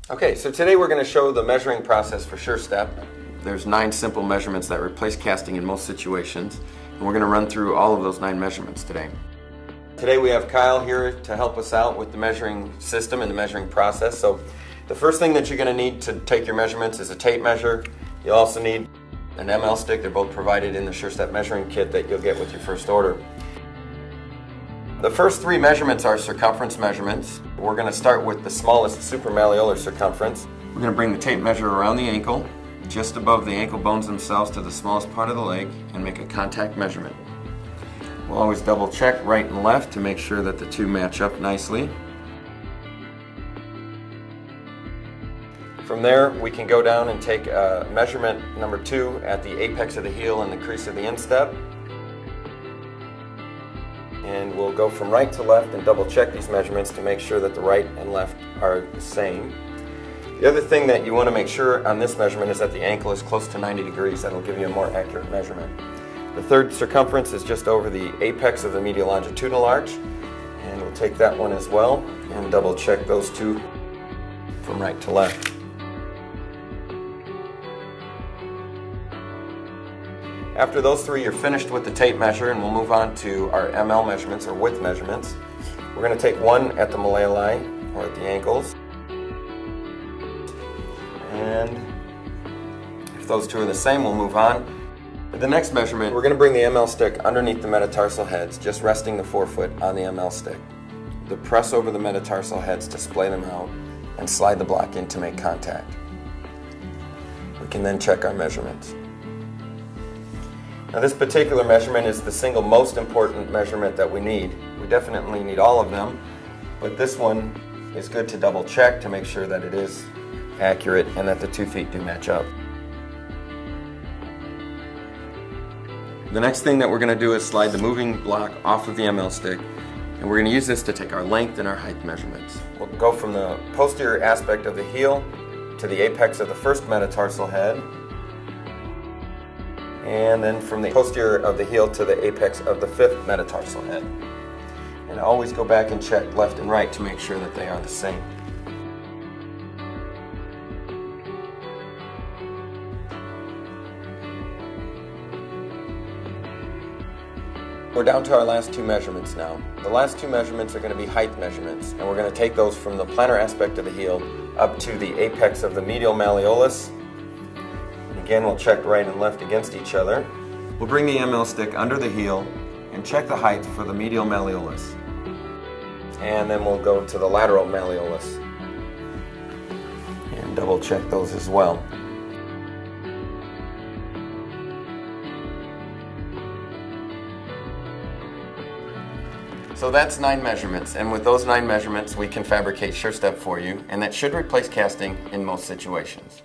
Okay, so today we're going to show the measuring process for SureStep. There's 9 simple measurements that replace casting in most situations, and we're going to run through all of those 9 measurements today. Today we have Kyle here to help us out with the measuring system and the measuring process. So the first thing that you're going to need to take your measurements is a tape measure. You'll also need an ML stick. They're both provided in the SureStep measuring kit that you'll get with your first order. The first 3 measurements are circumference measurements. We're going to start with the smallest supramalleolar circumference. We're going to bring the tape measure around the ankle, just above the ankle bones themselves to the smallest part of the leg, and make a contact measurement. We'll always double check right and left to make sure that the two match up nicely. From there, we can go down and take measurement number 2 at the apex of the heel and the crease of the instep. And we'll go from right to left and double check these measurements to make sure that the right and left are the same. The other thing that you want to make sure on this measurement is that the ankle is close to 90 degrees. That'll give you a more accurate measurement. The third circumference is just over the apex of the medial longitudinal arch, and we'll take that one as well and double check those two from right to left. After those 3, you're finished with the tape measure, and we'll move on to our ML measurements, or width measurements. We're going to take one at the malleoli, or at the ankles. And if those two are the same, we'll move on. For the next measurement, we're going to bring the ML stick underneath the metatarsal heads, just resting the forefoot on the ML stick. We'll press over the metatarsal heads to splay them out and slide the block in to make contact. We can then check our measurements. Now this particular measurement is the single most important measurement that we need. We definitely need all of them, but this one is good to double check to make sure that it is accurate and that the 2 feet do match up. The next thing that we're going to do is slide the moving block off of the ML stick, and we're going to use this to take our length and our height measurements. We'll go from the posterior aspect of the heel to the apex of the first metatarsal head, and then from the posterior of the heel to the apex of the 5th metatarsal head. And always go back and check left and right to make sure that they are the same. We're down to our last 2 measurements now. The last 2 measurements are going to be height measurements, and we're going to take those from the plantar aspect of the heel up to the apex of the medial malleolus. Again, we'll check right and left against each other. We'll bring the ML stick under the heel and check the height for the medial malleolus. And then we'll go to the lateral malleolus and double check those as well. So that's 9 measurements, and with those 9 measurements we can fabricate SureStep for you, and that should replace casting in most situations.